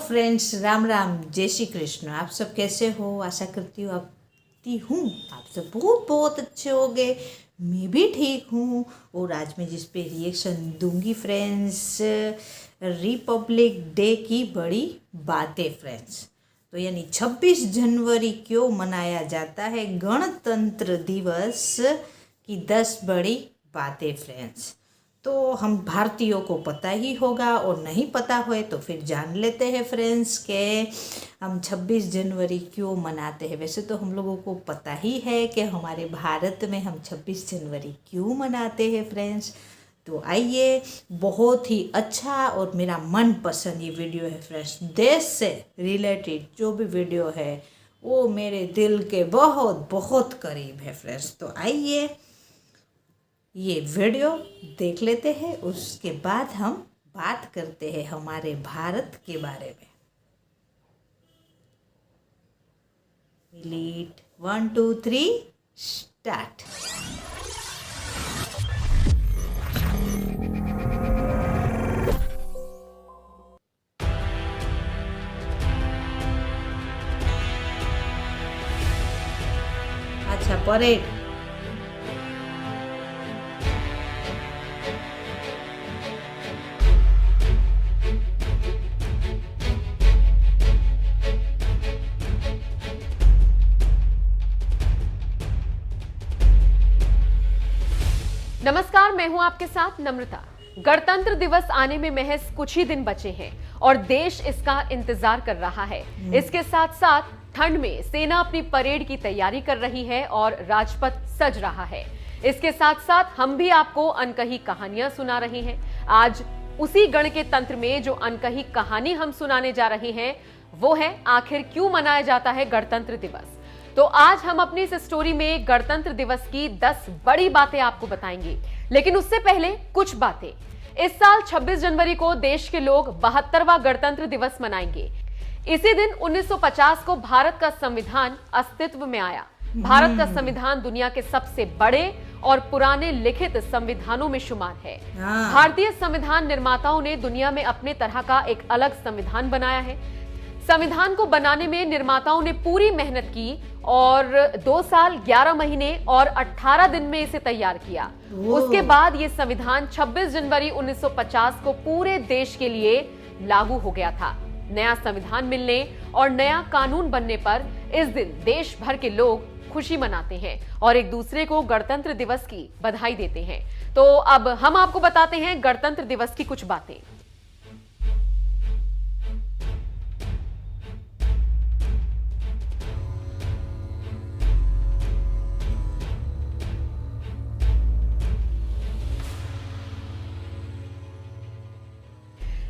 Friends, Ram Ram, जय श्री कृष्ण। आप सब कैसे हो? आशा करती हूँ आप सब बहुत बहुत अच्छे होंगे। मैं भी ठीक हूँ। और आज मैं जिस पे रिएक्शन दूंगी फ्रेंड्स, रिपब्लिक डे की बड़ी बातें फ्रेंड्स। तो यानी 26 जनवरी क्यों मनाया जाता है, गणतंत्र दिवस की 10 बड़ी बातें फ्रेंड्स। तो हम भारतीयों को पता ही होगा, और नहीं पता होए तो फिर जान लेते हैं फ्रेंड्स के हम 26 जनवरी क्यों मनाते हैं। वैसे तो हम लोगों को पता ही है कि हमारे भारत में हम 26 जनवरी क्यों मनाते हैं फ्रेंड्स। तो आइए, बहुत ही अच्छा और मेरा मनपसंद ये वीडियो है फ्रेंड्स। देश से रिलेटेड जो भी वीडियो है वो मेरे दिल के बहुत बहुत करीब है फ्रेंड्स। तो आइए ये वीडियो देख लेते हैं, उसके बाद हम बात करते हैं हमारे भारत के बारे में। Delete 1 2 3 start. अच्छा, परेड। नमस्कार, मैं हूं आपके साथ नम्रता। गणतंत्र दिवस आने में महज कुछ ही दिन बचे हैं और देश इसका इंतजार कर रहा है। इसके साथ साथ ठंड में सेना अपनी परेड की तैयारी कर रही है और राजपथ सज रहा है। इसके साथ साथ हम भी आपको अनकही कहानियां सुना रहे हैं। आज उसी गण के तंत्र में जो अनकही कहानी हम सुनाने जा रहे हैं वो है आखिर क्यों मनाया जाता है गणतंत्र दिवस। तो आज हम अपनी इस स्टोरी में गणतंत्र दिवस की 10 बड़ी बातें आपको बताएंगे। लेकिन उससे पहले कुछ बातें। इस साल 26 जनवरी को देश के लोग 72वां गणतंत्र दिवस मनाएंगे। इसी दिन 1950 को भारत का संविधान अस्तित्व में आया। भारत का संविधान दुनिया के सबसे बड़े और पुराने लिखित संविधानों में शुमार है। भारतीय संविधान निर्माताओं ने दुनिया में अपने तरह का एक अलग संविधान बनाया है। संविधान को बनाने में निर्माताओं ने पूरी मेहनत की और 2 साल 11 महीने और 18 दिन में इसे तैयार किया। उसके बाद ये संविधान 26 जनवरी 1950 को पूरे देश के लिए लागू हो गया था। नया संविधान मिलने और नया कानून बनने पर इस दिन देश भर के लोग खुशी मनाते हैं और एक दूसरे को गणतंत्र दिवस की बधाई देते हैं। तो अब हम आपको बताते हैं गणतंत्र दिवस की कुछ बातें।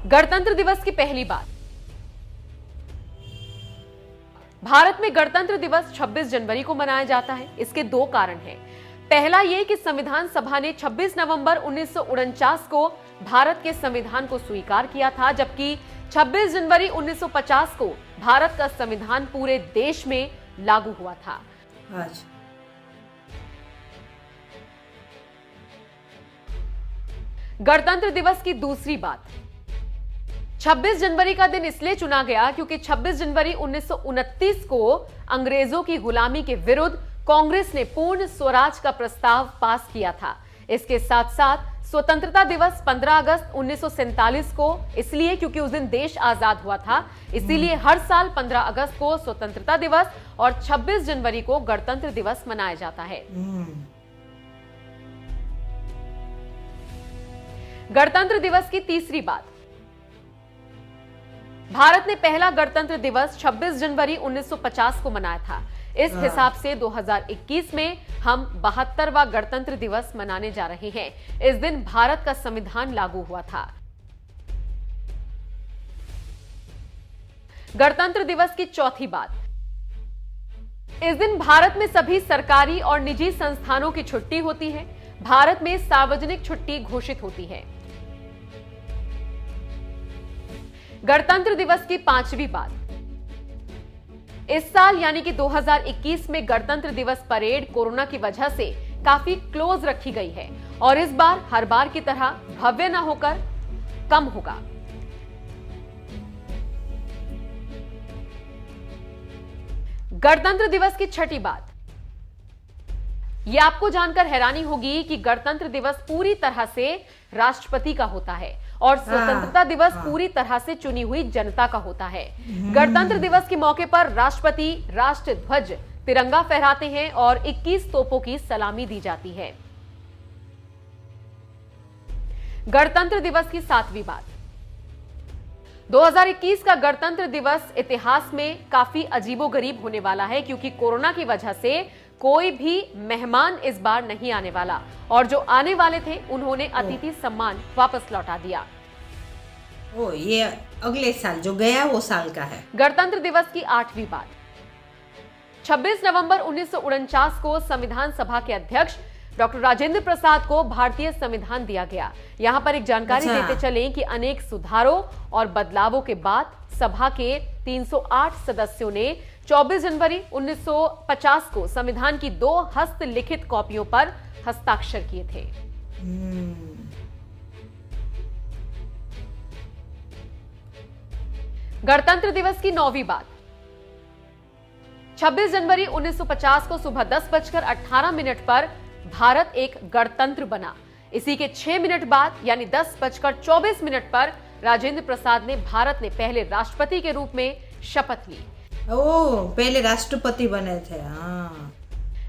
गणतंत्र दिवस की पहली बात। भारत में गणतंत्र दिवस 26 जनवरी को मनाया जाता है। इसके 2 कारण हैं। पहला यह कि संविधान सभा ने 26 नवंबर 1949 को भारत के संविधान को स्वीकार किया था, जबकि 26 जनवरी 1950 को भारत का संविधान पूरे देश में लागू हुआ था। गणतंत्र दिवस की दूसरी बात। 26 जनवरी का दिन इसलिए चुना गया क्योंकि 26 जनवरी 1929 को अंग्रेजों की गुलामी के विरुद्ध कांग्रेस ने पूर्ण स्वराज का प्रस्ताव पास किया था। इसके साथ साथ स्वतंत्रता दिवस 15 अगस्त 1947 को इसलिए क्योंकि उस दिन देश आजाद हुआ था, इसीलिए हर साल 15 अगस्त को स्वतंत्रता दिवस और 26 जनवरी को गणतंत्र दिवस मनाया जाता है। गणतंत्र दिवस की तीसरी बात। भारत ने पहला गणतंत्र दिवस 26 जनवरी 1950 को मनाया था। इस हिसाब से 2021 में हम 72वां गणतंत्र दिवस मनाने जा रहे हैं। इस दिन भारत का संविधान लागू हुआ था। गणतंत्र दिवस की चौथी बात। इस दिन भारत में सभी सरकारी और निजी संस्थानों की छुट्टी होती है। भारत में सार्वजनिक छुट्टी घोषित होती है। गणतंत्र दिवस की 5वीं बात। इस साल यानी कि 2021 में गणतंत्र दिवस परेड कोरोना की वजह से काफी क्लोज रखी गई है और इस बार हर बार की तरह भव्य न होकर कम होगा। गणतंत्र दिवस की छठी बात, यह आपको जानकर हैरानी होगी कि गणतंत्र दिवस पूरी तरह से राष्ट्रपति का होता है और स्वतंत्रता दिवस पूरी तरह से चुनी हुई जनता का होता है। गणतंत्र दिवस के मौके पर राष्ट्रपति राष्ट्र ध्वज तिरंगा फहराते हैं और 21 तोपों की सलामी दी जाती है। गणतंत्र दिवस की 7वीं बात, 2021 का गणतंत्र दिवस इतिहास में काफी अजीबोगरीब होने वाला है क्योंकि कोरोना की वजह से कोई भी मेहमान इस बार नहीं आने वाला और जो आने वाले थे उन्होंने अतिथि सम्मान वापस लौटा दिया। ये अगले साल जो गया वो साल का है। गणतंत्र दिवस की 8वीं बात, 26 नवंबर 1949 को संविधान सभा के अध्यक्ष डॉक्टर राजेंद्र प्रसाद को भारतीय संविधान दिया गया। यहां पर एक जानकारी देते चलें कि अनेक सुधारों और बदलावों के बाद सभा के 308 सदस्यों ने 24 जनवरी 1950 को संविधान की 2 हस्तलिखित कॉपियों पर हस्ताक्षर किए थे। गणतंत्र दिवस की 9वीं बात, 26 जनवरी 1950 को सुबह 10:18 पर भारत एक गणतंत्र बना। इसी के 6 मिनट बाद यानी 10:24 पर राजेंद्र प्रसाद ने भारत ने पहले राष्ट्रपति के रूप में शपथ ली। पहले राष्ट्रपति बने थे। हाँ,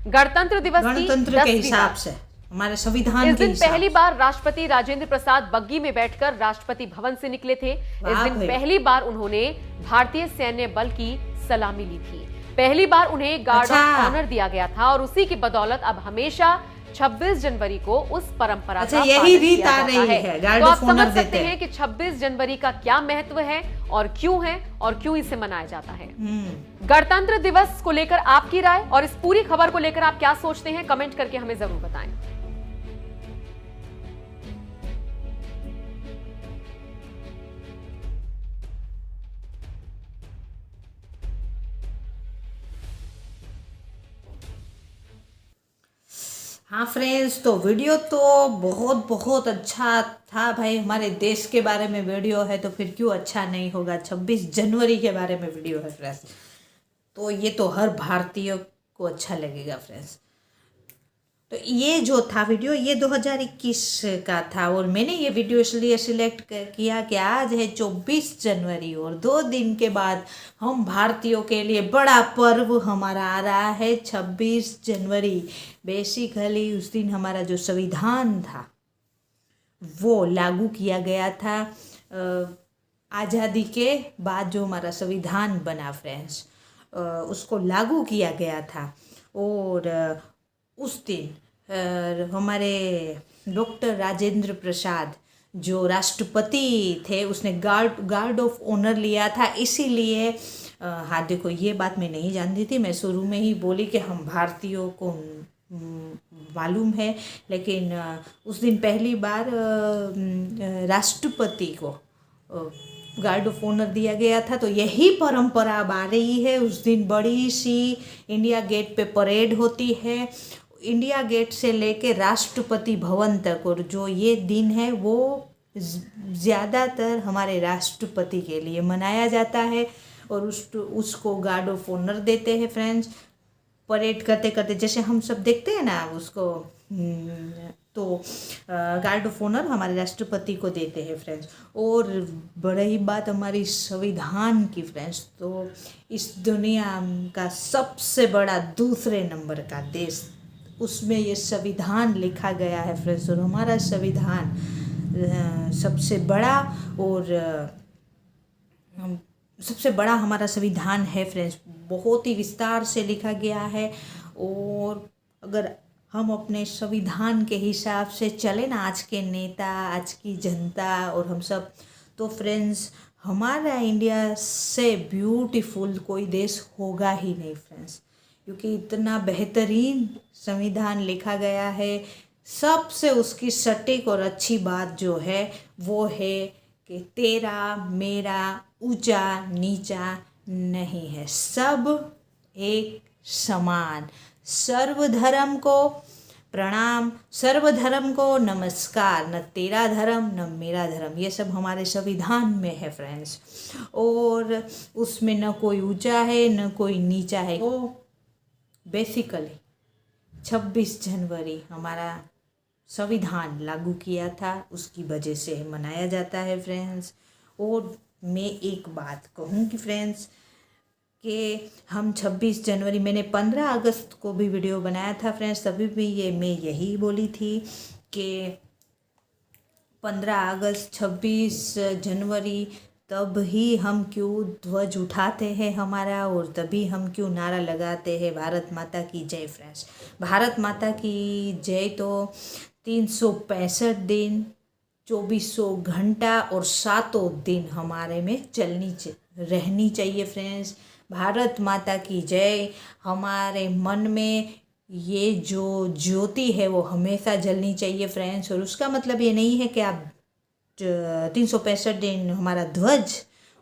गणतंत्र दिवस की गणतंत्र के हिसाब से हमारे संविधान इस के दिन हिसाब पहली बार राष्ट्रपति राजेंद्र प्रसाद बग्गी में बैठकर राष्ट्रपति भवन से निकले थे। इस दिन पहली बार उन्होंने भारतीय सैन्य बल की सलामी ली थी। पहली बार उन्हें गार्ड ऑफ ऑनर दिया गया था और उसी की बदौलत अब हमेशा 26 जनवरी को उस परंपरा का यही रीत आ रही है। तो आप समझ सकते हैं कि 26 जनवरी का क्या महत्व है और क्यों इसे मनाया जाता है। गणतंत्र दिवस को लेकर आपकी राय और इस पूरी खबर को लेकर आप क्या सोचते हैं, कमेंट करके हमें जरूर बताएं। हाँ फ्रेंड्स, तो वीडियो तो बहुत बहुत अच्छा था भाई। हमारे देश के बारे में वीडियो है तो फिर क्यों अच्छा नहीं होगा। 26 जनवरी के बारे में वीडियो है फ्रेंड्स, तो ये तो हर भारतीय को अच्छा लगेगा फ्रेंड्स। तो ये जो था वीडियो ये 2021 का था और मैंने ये वीडियो इसलिए सिलेक्ट किया कि आज है 24 जनवरी और 2 दिन के बाद हम भारतीयों के लिए बड़ा पर्व हमारा आ रहा है 26 जनवरी। बेसिकली उस दिन हमारा जो संविधान था वो लागू किया गया था। आज़ादी के बाद जो हमारा संविधान बना फ्रेंड्स, उसको लागू किया गया था। और उस दिन हमारे डॉक्टर राजेंद्र प्रसाद जो राष्ट्रपति थे उसने गार्ड ऑफ ऑनर लिया था। इसीलिए हाँ देखो, ये बात मैं नहीं जानती थी। मैं शुरू में ही बोली कि हम भारतीयों को मालूम है, लेकिन उस दिन पहली बार राष्ट्रपति को गार्ड ऑफ ऑनर दिया गया था। तो यही परंपरा अब आ रही है। उस दिन बड़ी सी इंडिया गेट पे परेड होती है, इंडिया गेट से लेके राष्ट्रपति भवन तक। और जो ये दिन है वो ज़्यादातर हमारे राष्ट्रपति के लिए मनाया जाता है और उसको गार्ड ऑफ ऑनर देते हैं फ्रेंड्स। परेड करते करते जैसे हम सब देखते हैं ना उसको, तो गार्ड ऑफ ऑनर हमारे राष्ट्रपति को देते हैं फ्रेंड्स। और बड़ी बात हमारी संविधान की फ्रेंड्स, तो इस दुनिया का सबसे बड़ा दूसरे नंबर का देश, उसमें ये संविधान लिखा गया है फ्रेंड्स। और हमारा संविधान सबसे बड़ा और सबसे बड़ा हमारा संविधान है फ्रेंड्स। बहुत ही विस्तार से लिखा गया है। और अगर हम अपने संविधान के हिसाब से चले ना, आज के नेता, आज की जनता और हम सब, तो फ्रेंड्स हमारा इंडिया से ब्यूटीफुल कोई देश होगा ही नहीं फ्रेंड्स, क्योंकि इतना बेहतरीन संविधान लिखा गया है। सबसे उसकी सटीक और अच्छी बात जो है वो है कि तेरा मेरा ऊंचा नीचा नहीं है, सब एक समान। सर्वधर्म को प्रणाम, सर्वधर्म को नमस्कार, न तेरा धर्म न मेरा धर्म, ये सब हमारे संविधान में है फ्रेंड्स। और उसमें न कोई ऊंचा है न कोई नीचा है। वो बेसिकली 26 जनवरी हमारा संविधान लागू किया था, उसकी वजह से मनाया जाता है फ्रेंड्स। और मैं एक बात कहूँगी फ्रेंड्स कि हम 26 जनवरी, मैंने 15 अगस्त को भी वीडियो बनाया था फ्रेंड्स, तभी भी मैं यही बोली थी कि 15 अगस्त 26 जनवरी तब ही हम क्यों ध्वज उठाते हैं हमारा, और तभी हम क्यों नारा लगाते हैं भारत माता की जय फ्रेंड्स। भारत माता की जय तो 365 दिन 2400 घंटा और 7 दिन हमारे में रहनी चाहिए फ्रेंड्स। भारत माता की जय, हमारे मन में ये जो ज्योति है वो हमेशा जलनी चाहिए फ्रेंड्स। और उसका मतलब ये नहीं है कि आप 365 दिन हमारा ध्वज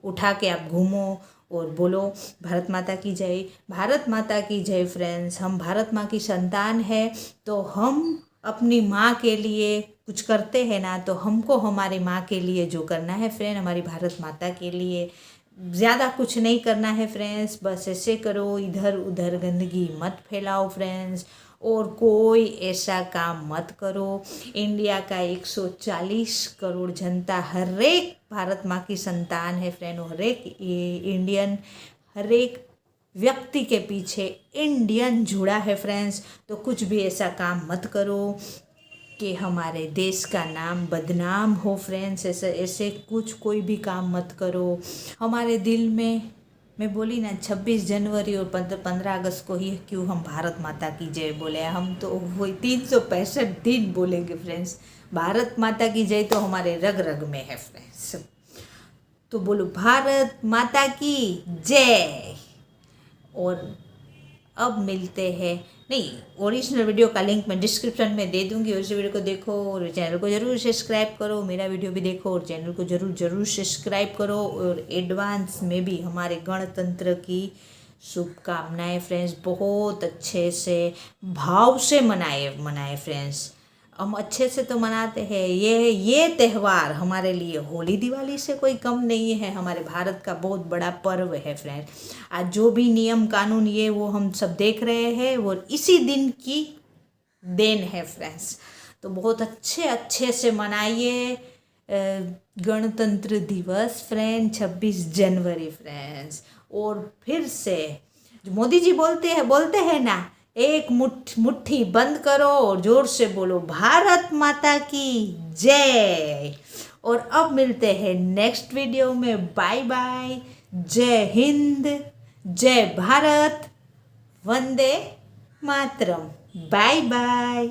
उठा के आप घूमो और बोलो भारत माता की जय। भारत माता की जय फ्रेंड्स। हम भारत माँ की संतान है, तो हम अपनी माँ के लिए कुछ करते हैं ना, तो हमको हमारी माँ के लिए जो करना है फ्रेंड, हमारी भारत माता के लिए ज़्यादा कुछ नहीं करना है फ्रेंड्स। बस ऐसे करो, इधर उधर गंदगी मत फैलाओ फ्रेंड्स, और कोई ऐसा काम मत करो। इंडिया का 140 करोड़ जनता, हर एक भारत माँ की संतान है फ्रेंड। हर एक इंडियन, हर एक व्यक्ति के पीछे इंडियन जुड़ा है फ्रेंड्स। तो कुछ भी ऐसा काम मत करो कि हमारे देश का नाम बदनाम हो फ्रेंड्स। ऐसे कुछ कोई भी काम मत करो। हमारे दिल में, मैं बोली ना 26 जनवरी और 15 अगस्त को ही क्यों हम भारत माता की जय बोले, हम तो वही 365 दिन बोलेंगे फ्रेंड्स। भारत माता की जय तो हमारे रग रग में है फ्रेंड्स। तो बोलो भारत माता की जय। और अब मिलते हैं, नहीं, ओरिजिनल वीडियो का लिंक मैं डिस्क्रिप्शन में दे दूंगी, उस वीडियो को देखो और चैनल को ज़रूर सब्सक्राइब करो। मेरा वीडियो भी देखो और चैनल को ज़रूर सब्सक्राइब करो। और एडवांस में भी हमारे गणतंत्र की शुभकामनाएं फ्रेंड्स। बहुत अच्छे से भाव से मनाए फ्रेंड्स। हम अच्छे से तो मनाते हैं। ये त्यौहार हमारे लिए होली दिवाली से कोई कम नहीं है। हमारे भारत का बहुत बड़ा पर्व है फ्रेंड। आज जो भी नियम कानून ये वो हम सब देख रहे हैं, वो इसी दिन की देन है फ्रेंड्स। तो बहुत अच्छे से मनाइए गणतंत्र दिवस फ्रेंड, 26 जनवरी फ्रेंड्स। और फिर से जो मोदी जी बोलते हैं ना, एक मुट्ठी बंद करो और जोर से बोलो भारत माता की जय। और अब मिलते हैं नेक्स्ट वीडियो में। Bye bye. जय हिंद, जय भारत, वंदे मातरम। Bye bye.